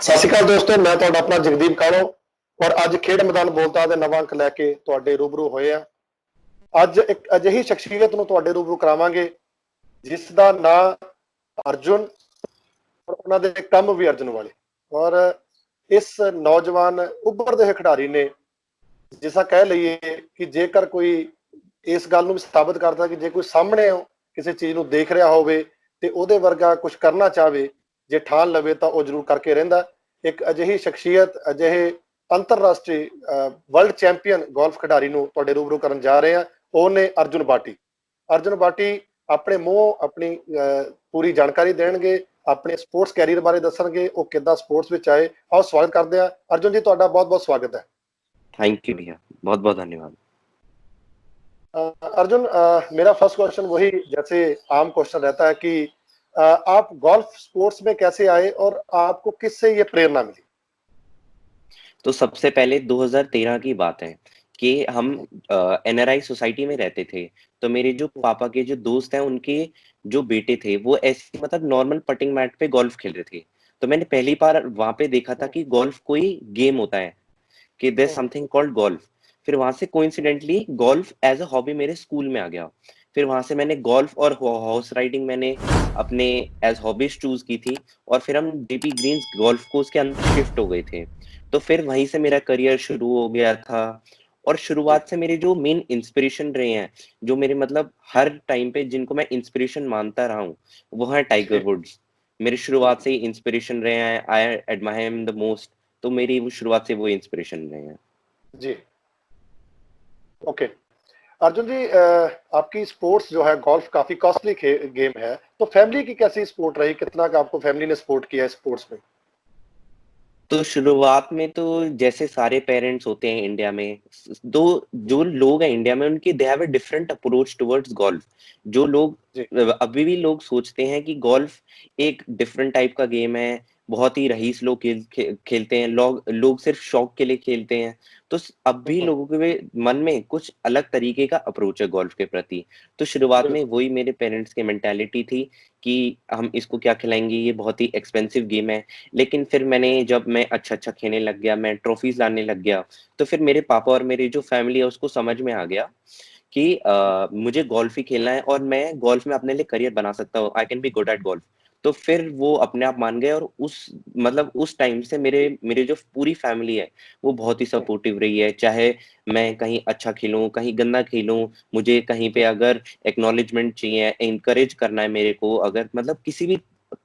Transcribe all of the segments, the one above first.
ਸਤਿ ਸ਼੍ਰੀ ਅਕਾਲ ਦੋਸਤੋ, ਮੈਂ ਤੁਹਾਡਾ ਆਪਣਾ ਜਗਦੀਪ ਕਾਲੋ ਔਰ ਅੱਜ ਖੇਡ ਮੈਦਾਨ ਬੋਲਤਾ ਦੇ ਨਵਾਂ ਅੰਕ ਲੈ ਕੇ ਤੁਹਾਡੇ ਰੂਬਰੂ ਹੋਏ ਆ। ਅੱਜ ਇੱਕ ਅਜਿਹੀ ਸ਼ਖਸੀਅਤ ਨੂੰ ਤੁਹਾਡੇ ਰੂਬਰੂ ਕਰਾਵਾਂਗੇ ਜਿਸ ਦਾ ਨਾਂ ਅਰਜੁਨ ਔਰ ਉਹਨਾਂ ਦੇ ਕੰਮ ਵੀ ਅਰਜੁਨ ਵਾਲੇ। ਔਰ ਇਸ ਨੌਜਵਾਨ ਉੱਭਰਦੇ ਹੋਏ ਖਿਡਾਰੀ ਨੇ ਜਿਸਾ ਕਹਿ ਲਈਏ ਕਿ ਜੇਕਰ ਕੋਈ ਇਸ ਗੱਲ ਨੂੰ ਵੀ ਸਾਬਤ ਕਰਦਾ ਕਿ ਜੇ ਕੋਈ ਸਾਹਮਣੇ ਕਿਸੇ ਚੀਜ਼ ਨੂੰ ਦੇਖ ਰਿਹਾ ਹੋਵੇ ਤੇ ਉਹਦੇ ਵਰਗਾ ਕੁਝ ਕਰਨਾ ਚਾਹਵੇ, ਜੇ ਠਾਣ ਲਵੇ ਤਾਂ ਉਹ ਜ਼ਰੂਰ ਕਰਕੇ ਰਹਿੰਦਾ। ਇੱਕ ਅਜਿਹੀ ਸ਼ਖਸੀਅਤ, ਅਜਿਹੇ ਅੰਤਰਰਾਸ਼ਟਰੀ ਵਰਲਡ ਚੈਂਪੀਅਨ ਗੋਲਫ ਖਿਡਾਰੀ ਨੂੰ ਤੁਹਾਡੇ ਰੂਬਰੂ ਕਰਨ ਜਾ ਰਹੇ ਆ। ਉਹ ਨੇ ਅਰਜੁਨ ਬਾਟੀ। ਅਰਜੁਨ ਬਾਟੀ ਆਪਣੇ ਮੂੰਹ ਆਪਣੀ ਪੂਰੀ ਜਾਣਕਾਰੀ ਦੇਣਗੇ, ਆਪਣੇ ਸਪੋਰਟਸ ਕੈਰੀਅਰ ਬਾਰੇ ਦੱਸਣਗੇ, ਉਹ ਕਿੱਦਾਂ ਸਪੋਰਟਸ ਵਿੱਚ ਆਏ। ਆਓ ਸਵਾਗਤ ਕਰਦੇ ਆ ਅਰਜੁਨ ਜੀ, ਤੁਹਾਡਾ ਬਹੁਤ ਬਹੁਤ ਸਵਾਗਤ ਹੈ। थैंक यू भैया, बहुत बहुत धन्यवाद। अर्जुन, मेरा फर्स्ट क्वेश्चन वही जैसे आम क्वेश्चन रहता है कि आप गोल्फ स्पोर्ट्स में कैसे आए और आपको किससे ये प्रेरणा मिली? तो सबसे पहले 2013 की बात है कि हम एनआरआई सोसाइटी में रहते थे। तो मेरे जो पापा के जो दोस्त हैं उनके जो बेटे थे वो ऐसे मतलब नॉर्मल पटिंग मैट पे गोल्फ खेल रहे थे। तो मैंने पहली बार वहां पे देखा था कि गोल्फ कोई गेम होता है, कि देयर समथिंग कॉल्ड गोल्फ। फिर वहां से coincidentally golf as a hobby मेरे स्कूल में आ गया। फिर वहां से मैंने गोल्फ और हॉर्स राइडिंग मैंने अपने एज हॉबीज चूज की थी। और फिर हम डीपी ग्रीन्स गोल्फ कोर्स के अंदर शिफ्ट हो गए थे। तो फिर वहीं से मेरा करियर शुरू हो गया था। और शुरुआत से मेरे जो मेन इंस्पिरेशन रहे हैं, जो मेरे मतलब हर टाइम पे जिनको मैं इंस्पिरेशन मानता रहा हूँ, वो है टाइगर वुड्स। मेरी शुरुआत से ही इंस्पिरेशन रहे हैं, I admire him the most. तो मेरी वो शुरुआत से वो इंस्पिरेशन रहे हैं जी। ओके अर्जुन जी, आपकी स्पोर्ट्स जो है गोल्फ काफी कॉस्टली गेम है, तो फैमिली की कैसी सपोर्ट रही? कितना का आपको फैमिली ने सपोर्ट किया स्पोर्ट्स में? तो शुरुआत में तो जैसे सारे पेरेंट्स होते हैं इंडिया में, दो जो लोग हैं इंडिया में उनकी they have a different approach towards golf. जो लोग जी अभी भी लोग सोचते हैं कि गोल्फ एक डिफरेंट टाइप का गेम है, बहुत ही रईस लोग खेलते हैं, लोग सिर्फ शौक के लिए खेलते हैं। तो अब भी लोगों के मन में कुछ अलग तरीके का अप्रोच है गोल्फ के प्रति। तो शुरुआत में बिल्कुल। वही मेरे पेरेंट्स की मेंटालिटी थी कि हम इसको क्या खिलाएंगे, ये बहुत ही एक्सपेंसिव गेम है। लेकिन फिर जब मैं अच्छा खेलने लग गया, मैं ट्रॉफीज लाने लग गया, तो फिर मेरे पापा और मेरी जो फैमिली है उसको समझ में आ गया कि मुझे गोल्फ ही खेलना है और मैं गोल्फ में अपने लिए करियर बना सकता हूँ, I can be good at golf. तो फिर वो अपने आप मान गए। और उस टाइम से मेरे मेरे जो पूरी फैमिली है वो बहुत ही सपोर्टिव रही है। चाहे मैं कहीं अच्छा खेलूं, कहीं गंदा खेलूं, मुझे कहीं पे अगर एक्नॉलेजमेंट चाहिए, एनकरेज करना है मेरे को, अगर मतलब किसी भी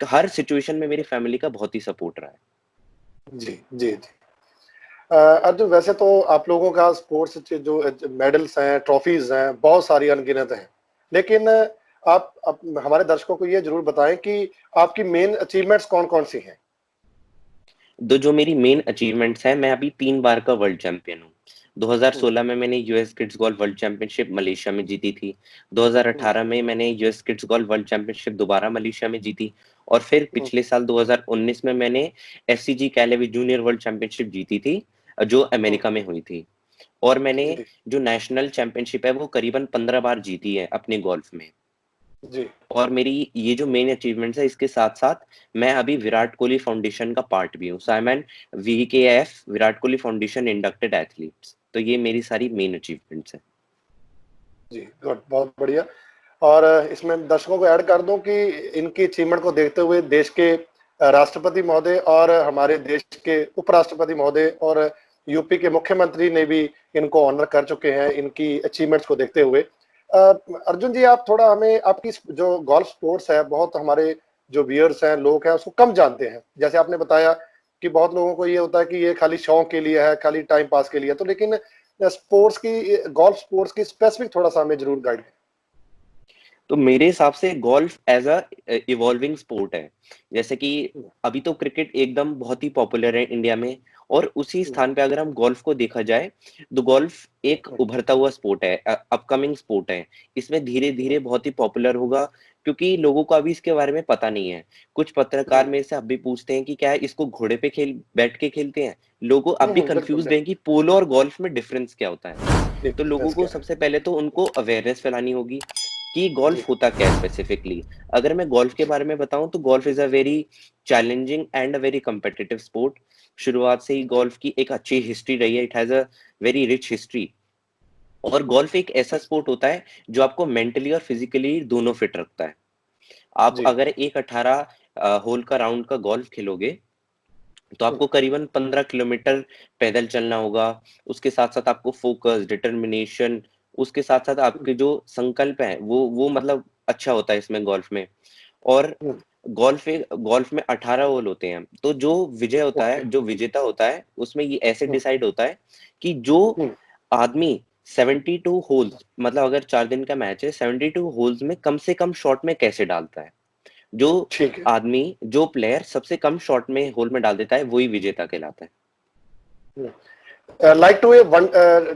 हर सिचुएशन में मेरी फैमिली का बहुत ही सपोर्ट रहा है। जी जी जी। अर्जुन, वैसे तो आप लोगों का स्पोर्ट्स जो मेडल्स हैं, ट्रॉफीज हैं, बहुत सारी अनगिनत हैं, लेकिन आप हमारे दर्शकों को ये जरूर बताएं कि आपकी मेन अचीवमेंट्स कौन कौन सी हैं? तो जो मेरी मेन अचीवमेंट्स है, मैं अभी 3 बार का वर्ल्ड चैंपियन हूँ। 2016 में मैंने US kids golf world championship Malaysia में जीती थी। 2018 में मैंने US kids golf world championship दोबारा मलेशिया में जीती। और फिर पिछले साल 2019 में मैंने एससीजी कैलेवी जूनियर वर्ल्ड चैंपियनशिप जीती थी, जो अमेरिका में हुई थी। और मैंने जी जो नेशनल चैंपियनशिप है वो करीबन 15 बार जीती है अपने गोल्फ में। जी। और मेरी ये जो मेन अचीवमेंट्स है, इसके साथ साथ मैं अभी विराट कोहली फाउंडेशन का पार्ट भी हूँ। So I am VKF Virat Kohli foundation inducted athletes. तो ये मेरी सारी मेन अचीवमेंट्स है। जी गुड, बहुत बढ़िया। और इसमें दर्शकों को ऐड कर दूं कि इनकी अचीवमेंट को देखते हुए देश के राष्ट्रपति महोदय और हमारे देश के उपराष्ट्रपति महोदय और यूपी के मुख्यमंत्री ने भी इनको ऑनर कर चुके हैं इनकी अचीवमेंट्स को देखते हुए। अर्जुन जी, आप थोड़ा हमें आपकी जो गोल्फ स्पोर्ट्स है, बहुत हमारे जो व्यूअर्स हैं, लोग हैं, उसको कम जानते हैं। जैसे आपने बताया कि बहुत लोगों को ये होता है कि ये खाली शौक के लिए है, खाली टाइम पास के लिए, तो लेकिन स्पोर्ट्स की, गोल्फ स्पोर्ट्स की स्पेसिफिक थोड़ा सा हमें जरूर गाइड करें। तो मेरे हिसाब से golf as a evolving sport है। जैसे कि अभी तो क्रिकेट एकदम बहुत ही पॉपुलर है इंडिया में, और उसी स्थान पे अगर हम गोल्फ को देखा जाए तो गोल्फ एक उभरता हुआ स्पोर्ट है, अपकमिंग स्पोर्ट है। इसमें धीरे धीरे बहुत ही पॉपुलर होगा, क्योंकि लोगों को अभी इसके बारे में पता नहीं है। कुछ पत्रकार मेरे से अभी पूछते हैं कि क्या है, इसको घोड़े पे बैठ के खेलते हैं। लोगों अब भी बिल्कुल कंफ्यूज हैं कि पोलो और गोल्फ में डिफरेंस क्या होता है। तो लोगों डिफरेंस को क्या है? सबसे पहले तो उनको अवेयरनेस फैलानी होगी कि जी। गोल्फ होता क्या है स्पेसिफिकली। अगर मैं गोल्फ के बारे में बताऊं तो golf is a very challenging and a very competitive sport. शुरुआत से ही जी। गोल्फ की एक अच्छी हिस्ट्री रही है, it has a very rich history. और गोल्फ एक ऐसा स्पोर्ट होता है जो आपको मेंटली और फिजिकली दोनों फिट रखता है। आप जी। अगर एक 18 होल का राउंड का गोल्फ खेलोगे तो हम्म। आपको करीबन 15 किलोमीटर पैदल चलना होगा। उसके साथ साथ आपको फोकस, डिटर्मिनेशन, उसके साथ साथ हम्म। आपके जो संकल्प है वो मतलब अच्छा होता है इसमें गोल्फ में। और हम्म। गोल्फ में 18 होल होते हैं, तो जो विजय होता ओके। है, जो विजेता होता है, उसमें ये ऐसे हम्म। डिसाइड होता है कि जो हम्म। आदमी 72 होल्स, मतलब अगर 4 दिन का मैच है, 72 होल्स में कम से कम शॉट में कैसे डालता है। जो ठीक है। आदमी, जो प्लेयर सबसे कम शॉट में होल में डाल देता है, वही विजेता कहलाता है। Like to a one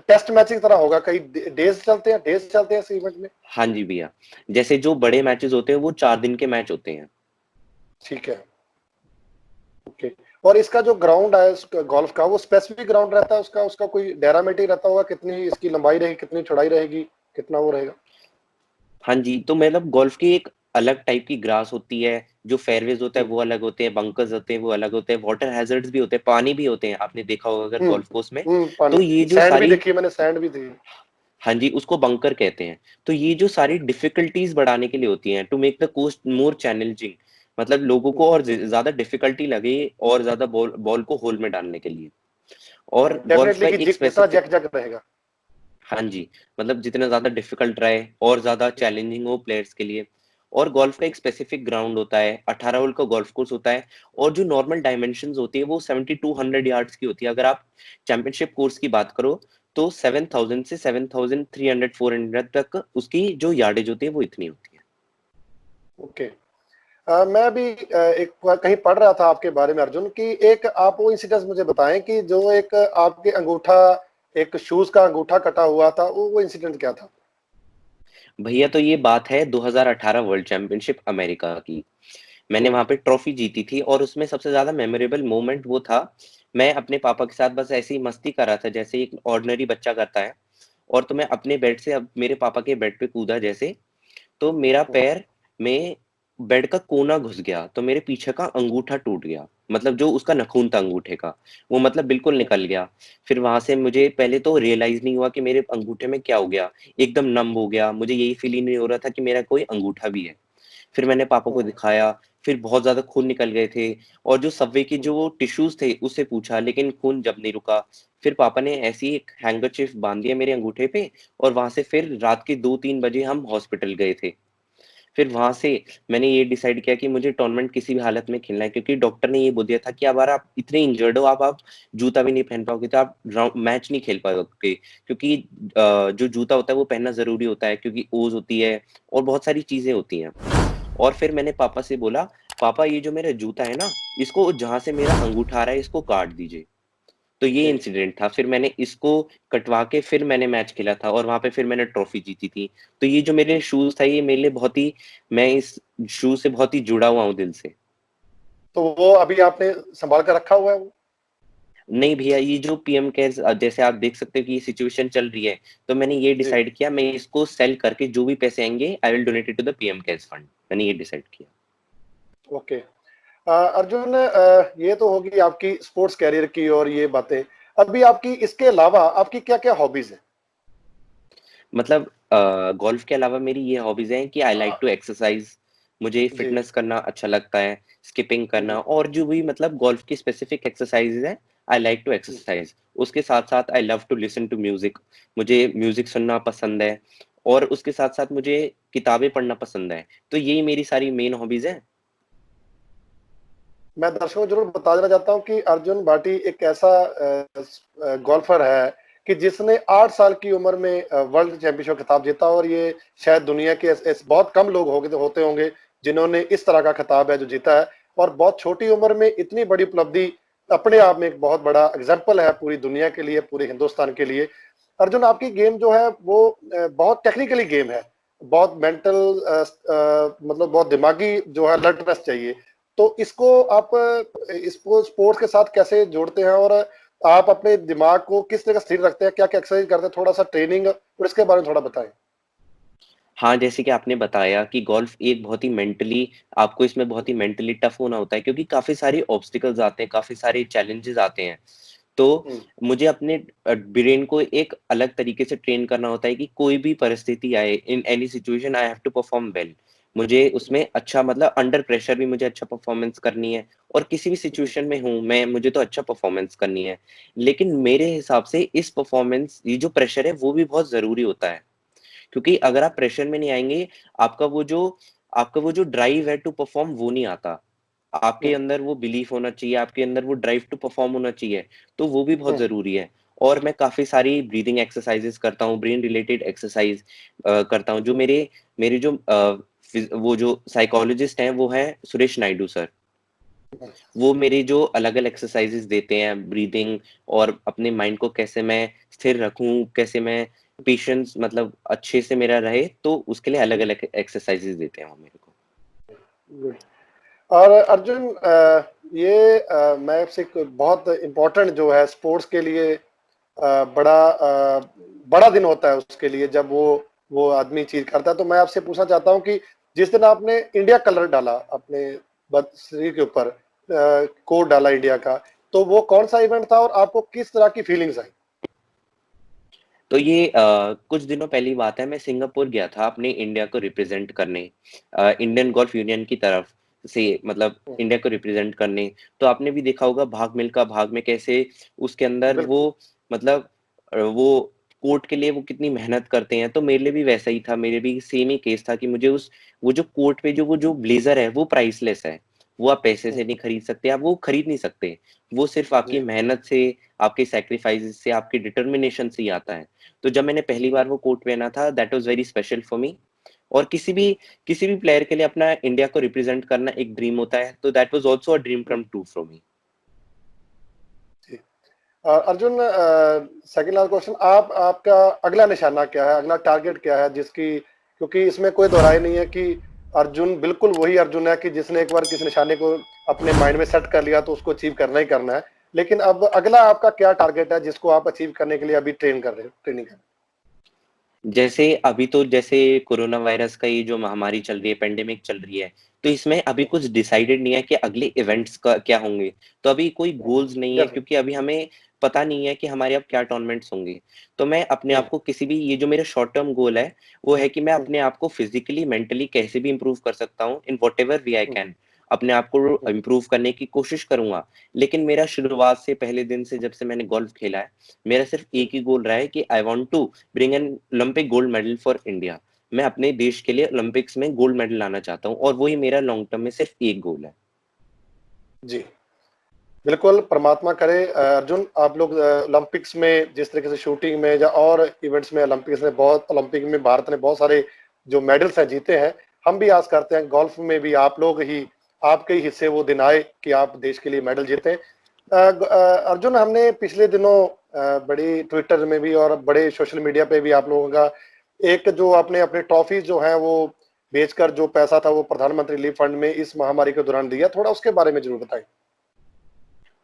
test match की तरह होगा, कई डेज चलते हैं इस इवेंट में। हाँ जी भैया, जैसे जो बड़े मैचेस होते हैं वो 4 दिन के मैच होते हैं। ठीक है। ओके। और इसका जो ग्राउंड है गोल्फ का, वो स्पेसिफिक ग्राउंड रहता है उसका उसका कोई डायरामीटर रहता होगा, कितनी इसकी लंबाई रहेगी, कितनी चौड़ाई रहेगी, कितना वो रहेगा? हाँ जी, तो मतलब गोल्फ की एक अलग टाइप की ग्रास होती है, जो फेयरवेज होता है हम्म। वो अलग होते हैं, बंकर्स होते हैं वो अलग होते हैं, वाटर हैजर्ड्स भी होते हैं, पानी भी होते हैं, आपने देखा होगा अगर हम्म। गोल्फ कोर्स में। पानी। तो ये जो सैंड भी सारी, देखी है मैंने, सैंड भी देखी। हाँ जी, उसको बंकर कहते हैं। तो ये जो सारी ओके। डिफिकल्टीज बढ़ाने के लिए होती हैं, to make the course more challenging, मतलब लोगों को और ज्यादा डिफिकल्टी लगे और ज्यादा बॉल बॉल को होल में डालने के लिए। और गोल्फ का डेफिनेटली कि एक जितना स्पेसिफिक, जग जग रहेगा। हाँ जी, मतलब जितना ज़्यादा डिफ़िकल्ट रहे और ज़्यादा चैलेंजिंग हो प्लेयर्स के लिए। और गोल्फ का एक स्पेसिफिक ग्राउंड होता है, 18 होल का गोल्फ कोर्स होता है। और जो नॉर्मल डायमेंशंस होती है वो 7200 यार्ड्स की होती है। अगर आप चैंपियनशिप कोर्स की बात करो तो 7000 से 7300 400 तक उसकी जो यार्डेज होती है वो इतनी होती है। ओके। मैं भी एक कहीं पढ़ रहा था आपके बारे में अर्जुन, कि एक आप वो इंसिडेंट मुझे बताएं कि जो एक आपके अंगूठा, एक शूज का अंगूठा कटा हुआ था, वो इंसिडेंट क्या था? भैया तो ये बात है 2018 वर्ल्ड चैंपियनशिप अमेरिका की। मैंने हम्म। वहाँ पे ट्रॉफी जीती थी और उसमें सबसे ज़्यादा मेमोरेबल मोमेंट वो था, मैं अपने पापा के साथ बस ऐसे ही मस्ती कर रहा था जैसे एक ऑर्डिनरी बच्चा करता है। और तो मैं अपने बेड से अब मेरे पापा के बेड पे कूदा जैसे, तो मेरा हम्म। पैर में बेड का कोना घुस गया, तो मेरे पीछे का अंगूठा टूट गया। मतलब जो उसका नखून था अंगूठे का, वो मतलब बिल्कुल हम्म। निकल गया। फिर वहां से मुझे पहले तो रियलाइज नहीं हुआ कि मेरे अंगूठे में क्या हो गया, एकदम नम हो गया, मुझे यही फील ही नहीं हो रहा था कि मेरा कोई अंगूठा भी है। फिर मैंने पापा को हम्म। दिखाया, फिर बहुत ज़्यादा खून निकल गए थे। और जो सबवे के हम्म। जो टिश्यूज़ थे उससे पूछा, लेकिन खून जब नहीं रुका। फिर पापा ने ऐसे ही एक हैंकरचीफ बाँध दिया मेरे अंगूठे पे और वहाँ से फिर रात के 2-3 बजे हम हॉस्पिटल गए थे। फिर वहाँ से मैंने ये डिसाइड किया कि मुझे टूर्नामेंट किसी भी हालत में खेलना है, क्योंकि डॉक्टर ने ये बोल दिया था कि अगर आप इतने इंजर्ड हो, आप जूता भी नहीं पहन पाओगे तो आप मैच नहीं खेल पाओगे, क्योंकि जो जूता होता है वो पहनना ज़रूरी होता है, क्योंकि ओस होती है और बहुत सारी चीज़ें होती हैं। और फिर मैंने पापा से बोला, पापा ये जो मेरा जूता है ना, इसको जहाँ से मेरा अंगूठा आ रहा है इसको काट दीजिए। तो ये जी। इंसिडेंट था, फिर मैंने इसको कटवा के फिर मैंने मैच खेला था और वहाँ पे फिर मैंने ट्रॉफी जीती थी। तो ये जो मेरे शूज़ था ये मेरे लिए बहुत ही, मैं इस शूज़ से बहुत ही जुड़ा हुआ हूँ दिल से। तो वो अभी आपने संभाल कर रखा हुआ है वो? नहीं भैया, ये जो पीएम केयर्स जैसे आप देख सकते हो कि ये सिचुएशन चल रही है, तो मैंने ये जी। डिसाइड किया मैं इसको सेल करके जो भी पैसे आएँगे I will donate it to the PM cares fund. मैंने ये डिसाइड किया। ओके। अर्जुन, ये तो होगी आपकी स्पोर्ट्स कैरियर की और ये बातें। अभी आपकी इसके अलावा आपकी क्या क्या हॉबीज है? मतलब गोल्फ के अलावा मेरी ये हॉबीज हैं कि आई लाइक टू एक्सरसाइज, मुझे जी। फिटनेस करना अच्छा लगता है, स्किपिंग हम्म। करना और जो भी मतलब गोल्फ की स्पेसिफिक एक्सरसाइजेज हैं, I like to hmm. Exercise. उसके साथ साथ I love to listen to music, मुझे म्यूजिक सुनना पसंद है। और उसके साथ साथ मुझे किताबें पढ़ना पसंद है। तो यही मेरी सारी मेन हॉबीज हैं। मैं दर्शकों को जरूर बता देना चाहता हूँ कि अर्जुन भाटी एक ऐसा गोल्फर है कि जिसने 8 साल की उम्र में वर्ल्ड चैंपियनशिप खिताब जीता, और ये शायद दुनिया के बहुत कम लोग होते होंगे जिन्होंने इस तरह का खिताब है जो जीता है। और बहुत छोटी उम्र में इतनी बड़ी उपलब्धि अपने आप में एक बहुत बड़ा एग्जाम्पल है पूरी दुनिया के लिए, पूरे हिंदुस्तान के लिए। अर्जुन, आपकी गेम जो है वो बहुत टेक्निकली गेम है, बहुत मेंटल, मतलब बहुत दिमागी जो है अलर्टनेस चाहिए। तो इसको आप इसको स्पोर्ट्स के साथ कैसे जोड़ते हैं, और आप अपने दिमाग को किस तरह स्थिर रखते हैं, क्या क्या एक्सरसाइज करते हैं, थोड़ा सा ट्रेनिंग और इसके बारे में थोड़ा बताएं। हाँ, जैसे कि आपने बताया कि गोल्फ एक बहुत ही मेंटली आपको इसमें बहुत ही मेंटली टफ होना होता है क्योंकि काफ़ी सारे ऑब्स्टिकल्स आते हैं, काफ़ी सारे चैलेंजेस आते हैं। तो हम्म, मुझे अपने ब्रेन को एक अलग तरीके से ट्रेन करना होता है कि कोई भी परिस्थिति आए, in any situation I have to perform well. मुझे उसमें अच्छा मतलब अंडर प्रेशर भी मुझे अच्छा परफॉर्मेंस करनी है और किसी भी जी, सिचुएशन में हूँ मैं, मुझे तो अच्छा परफॉर्मेंस करनी है। लेकिन मेरे हिसाब से इस परफॉर्मेंस ये जो प्रेशर है वो भी बहुत ज़रूरी होता है। क्योंकि अगर आप प्रेशर में नहीं आएँगे, आपका वो जो आपका वो जो ड्राइव है टू परफॉर्म वो नहीं आता। आपके हम्म, अंदर वो बिलीफ होना चाहिए, आपके अंदर वो ड्राइव टू परफॉर्म होना चाहिए, तो वो भी बहुत हम्म, ज़रूरी है। और मैं काफ़ी सारी ब्रीथिंग एक्सरसाइज़ेज़ करता हूँ, ब्रेन रिलेटेड एक्सरसाइज़ करता हूँ, जो मेरे मेरे जो वो जो साइकोलॉजिस्ट हैं, वो हैं सुरेश नायडू सर। हम्म, वो मेरे जो अलग-अलग एक्सरसाइज़ेज़ देते हैं, ब्रीथिंग और अपने माइंड को कैसे मैं स्थिर रखूँ, कैसे मैं पेशेंस मतलब अच्छे से मेरा रहे, तो उसके लिए अलग-अलग एक्सरसाइज़ेज़ देते हैं वो मेरे को। गुड। और अर्जुन, ये मैं आपसे एक बहुत इम्पोर्टेंट जो है स्पोर्ट्स के लिए बड़ा दिन होता है उसके लिए, जब वो आदमी चीज करता है। तो मैं आपसे पूछना चाहता हूँ कि जिस दिन आपने इंडिया कलर डाला अपने शरीर के ऊपर, कोड डाला इंडिया का, तो वो कौन सा इवेंट था और आपको किस तरह की फीलिंग्स आई? तो ये कुछ दिनों पहली बात है, मैं सिंगापुर गया था अपने इंडिया को रिप्रेज़ेंट करने इंडियन गोल्फ यूनियन की तरफ से मतलब हम्म, इंडिया को रिप्रेज़ेंट करने। तो आपने भी देखा होगा भाग मिल्खा भाग में कैसे उसके अंदर वो बिल्कुल। मतलब वो कोर्ट के लिए वो कितनी मेहनत करते हैं, तो मेरे लिए भी वैसा ही था, मेरे भी सेम ही केस था कि मुझे उस वो जो कोर्ट पे जो वो जो ब्लेज़र है, वो प्राइसलेस है। वो आप पैसे से हम्म, नहीं खरीद सकते, आप वो खरीद नहीं सकते। वो सिर्फ़ आपकी जी, मेहनत से, आपके सैक्रिफाइसेज़ से, आपकी डिटर्मिनेशन से ही आता है। तो जब मैंने पहली बार वो कोट पहना था that was very special for me और किसी भी प्लेयर के लिए अपना इंडिया को रिप्रेजेंट करना एक ड्रीम होता है, तो that was also a dream come true for me. जी। अर्जुन, सेकंड लास्ट क्वेश्चन, आप आपका अगला निशाना क्या है, अगला टारगेट क्या है जिसकी, क्योंकि इसमें कोई दोहराई नहीं है कि अर्जुन बिल्कुल वही अर्जुन है कि जिसने एक बार किसी निशाने को अपने माइंड में सेट कर लिया तो उसको अचीव करना ही करना है। लेकिन अब अगला आपका क्या टारगेट है जिसको आप अचीव करने के लिए अभी ट्रेनिंग कर जैसे अभी तो जैसे कोरोना वायरस का ये जो महामारी चल रही है, पैंडेमिक चल रही है, तो इसमें अभी रहे कुछ डिसाइडेड नहीं है कि अगले इवेंट्स का क्या होंगे। तो अभी कोई हैं? गोल्स नहीं है जैसे, क्योंकि अभी हमें पता नहीं है कि हमारे अब क्या टूर्नामेंट्स होंगे। तो मैं अपने आप को किसी भी ये जो मेरा शॉर्ट टर्म गोल है, वो है कि मैं अपने आप को फिज़िकली, मेंटली कैसे भी इम्प्रूव कर सकता हूँ इन व्हाटएवर वे आई कैन। अपने आप को इम्प्रूव करने की कोशिश करूँगा। लेकिन मेरा शुरुआत से पहले दिन से जब से मैंने गोल्फ खेला है, मेरा सिर्फ़ एक ही गोल रहा है कि I want to bring an Olympic gold medal for India. मैं अपने देश के लिए ओलंपिक्स में गोल्ड मेडल लाना चाहता हूँ और वही मेरा लॉन्ग टर्म में सिर्फ एक गोल है। जी, बिल्कुल, परमात्मा करे। अर्जुन, आप लोग ओलंपिक्स में जिस तरीके से शूटिंग में या और इवेंट्स में, ओलंपिक में भारत ने बहुत सारे जो मेडल्स हैं जीते हैं। हम भी आस करते हैं गोल्फ में भी आप लोग ही, आपके ही हिस्से वो दिन आए कि आप देश के लिए मेडल जीतें। अर्जुन, हमने पिछले दिनों बड़ी ट्विटर में भी और बड़े सोशल मीडिया पे भी आप लोगों का एक जो आपने अपने ट्रॉफीज जो हैं वो बेचकर जो पैसा था वो प्रधानमंत्री रिलीफ फंड में इस महामारी के दौरान दिया, थोड़ा उसके बारे में जरूर बताएं।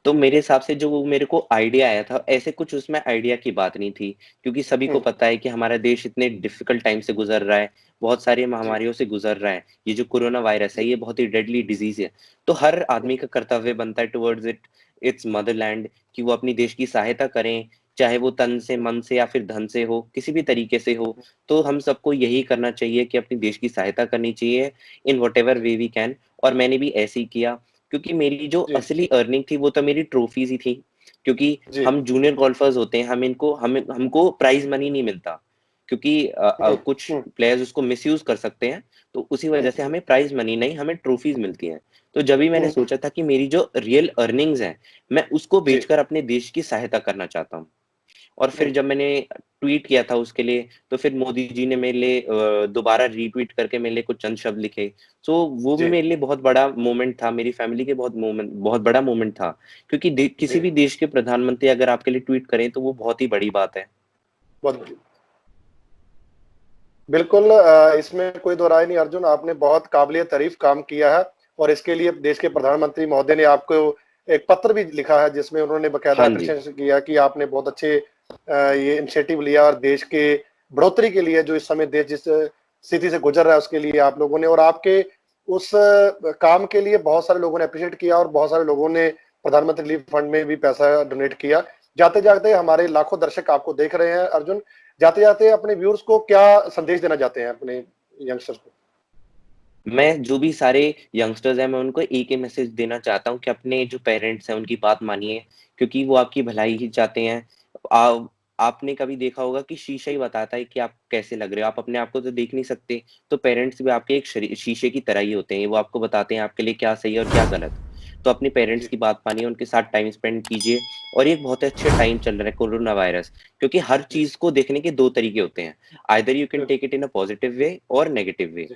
तो मेरे हिसाब से जो वो मेरे को आइडिया आया था, ऐसे कुछ उसमें आइडिया की बात नहीं थी, क्योंकि सभी को हम्म, पता है कि हमारा देश इतने डिफ़िकल्ट टाइम से गुज़र रहा है, बहुत सारी जी, महामारियों से गुज़र रहा है। ये जो कोरोना वायरस है, जी, ये बहुत ही डेडली डिज़ीज़ है। तो हर हम्म, आदमी का कर्तव्य बनता है टुवर्ड्स इट्स मदरलैंड कि वो अपनी देश की सहायता करें, चाहे वो तन से, मन से या फिर धन से हो, किसी भी तरीके से हो। तो हम सबको यही करना चाहिए कि अपने देश की सहायता करनी चाहिए in whatever way we can और मैंने भी ऐसे ही किया। क्योंकि मेरी जो जी, असली अर्निंग थी वो तो मेरी ट्रॉफीज़ ही थी। क्योंकि जी, हम जूनियर गोल्फर्स होते हैं, हमें हमको प्राइज़ मनी नहीं मिलता। क्योंकि कुछ हम्म, प्लेयर्स उसको मिसयूज़ कर सकते हैं, तो उसी वजह से हम्म, हमें प्राइज़ मनी नहीं, हमें ट्रॉफीज़ मिलती हैं। तो जब भी मैंने हम्म, सोचा था कि मेरी जो रियल अर्निंग्स हैं, मैं उसको जी, बेचकर अपने देश की सहायता करना चाहता हूँ। और फिर हम्म, जब मैंने ट्वीट किया था उसके लिए, तो फिर मोदी जी ने मेरे लिए दोबारा रीट्वीट करके मेरे लिए कुछ चंद शब्द लिखे। सो वो भी जी, मेरे लिए बहुत बड़ा मोमेंट था, मेरी फैमिली के बहुत बड़ा मोमेंट था। क्योंकि किसी जी, भी देश के प्रधानमंत्री अगर आपके लिए ट्वीट करें, तो वो बहुत ही बड़ी बात है। बहुत बढ़िया। बिल्कुल, इसमें कोई दो राय नहीं अर्जुन, आपने बहुत काबिलियत तारीफ काम किया है और इसके लिए देश के प्रधानमंत्री महोदय ने आपको एक पत्र भी लिखा है जिसमें उन्होंने बकायदा हाँ जी। अप्रिशिएशन किया कि आपने बहुत अच्छे ये इनिशिएटिव लिया और देश के बढ़ोतरी के लिए जो इस समय देश जिस स्थिति से गुजर रहा है उसके लिए आप लोगों ने, और आपके उस काम के लिए बहुत सारे लोगों ने अप्रिशिएट किया और बहुत सारे लोगों ने प्रधानमंत्री रिलीफ फंड में भी पैसा डोनेट किया। जाते जाते हमारे लाखों दर्शक आपको देख रहे हैं अर्जुन, जाते जाते अपने व्यूअर्स को क्या संदेश देना चाहते हैं, अपने यंगस्टर्स को? मैं जो भी सारे यंगस्टर्स हैं, मैं उनको एक ही मैसेज देना चाहता हूँ कि अपने जो पेरेंट्स हैं, उनकी बात मानिए, क्योंकि वो आपकी भलाई ही चाहते हैं। आ आपने कभी देखा होगा कि शीशा ही बताता है कि आप कैसे लग रहे हो, आप अपने आप को तो देख नहीं सकते, तो पेरेंट्स भी आपके एक शीशे की तरह ही होते हैं, वो आपको बताते हैं आपके लिए क्या सही है और क्या गलत। तो अपने पेरेंट्स जी की बात मानिए, उनके साथ टाइम स्पेंड कीजिए। और ये एक बहुत अच्छे टाइम चल रहा है कोरोना वायरस, क्योंकि हर जी चीज़ को देखने के 2 तरीके होते हैं, आइदर यू कैन बिल्कुल, take it in a positive way और नेगेटिव वे। जी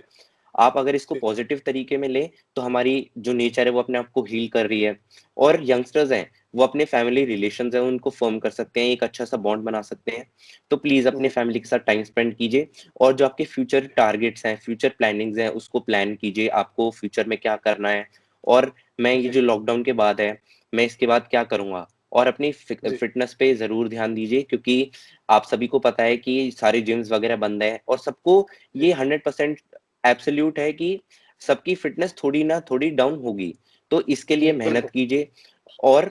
आप अगर इसको जी पॉजिटिव तरीके में लें, तो हमारी जो नेचर है वो अपने आप को हील कर रही है, और यंगस्टर्स हैं, वो अपने फैमिली रिलेशंस हैं उनको फ़र्म कर सकते हैं, एक अच्छा-सा बॉन्ड बना सकते हैं। तो प्लीज़ अपने फैमिली के साथ टाइम स्पेंड कीजिए, और जो आपके फ्यूचर टारगेट्स हैं, फ्यूचर प्लानिंग्स हैं, उसको प्लान कीजिए, आपको फ्यूचर में क्या करना है, और मैं ये जी जो लॉकडाउन के बाद है, मैं इसके बाद क्या करूँगा? और अपनी जी फ़िटनेस पे ज़रूर ध्यान दीजिए, क्योंकि आप सभी को पता है कि सारे जिम्स वगैरह बंद हैं, और सबको जी ये 100% एब्सोल्यूट है कि सबकी फिटनेस थोड़ी ना थोड़ी डाउन होगी। तो इसके लिए जी मेहनत बिल्कुल, कीजिए, और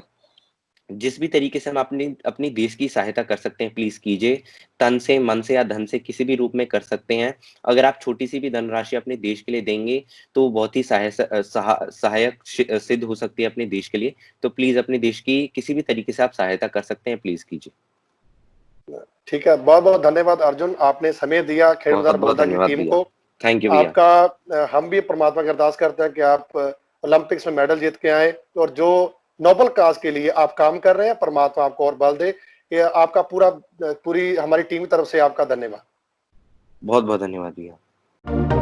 जिस भी तरीके से हम अपनी अपनी देश की सहायता कर सकते हैं, प्लीज़ कीजिए। तन से, मन से या धन से किसी भी रूप में कर सकते हैं। अगर आप छोटी-सी भी धनराशि अपने देश के लिए देंगे, तो वो बहुत ही सहायक सिद्ध हो सकती है अपने देश के लिए। तो प्लीज़ अपने देश की किसी भी तरीके से आप सहायता कर सकते हैं, प्लीज़ कीजिए। ठीक है। बहुत-बहुत धन्यवाद अर्जुन, आपने समय दिया खेल मैदान बहुत-बहुत बोलता की धन्यवाद टीम भैया। को। थैंक यू भैया। आपका हम भी परमात्मा की अरदास करते हैं कि आप ओलंपिक्स में मेडल जीत के आएँ, और जो नोबल काज़ के लिए आप काम कर रहे हैं, परमात्मा आपको और बल दे। ये आपका पूरी हमारी टीम की तरफ से आपका धन्यवाद। बहुत-बहुत धन्यवाद भैया।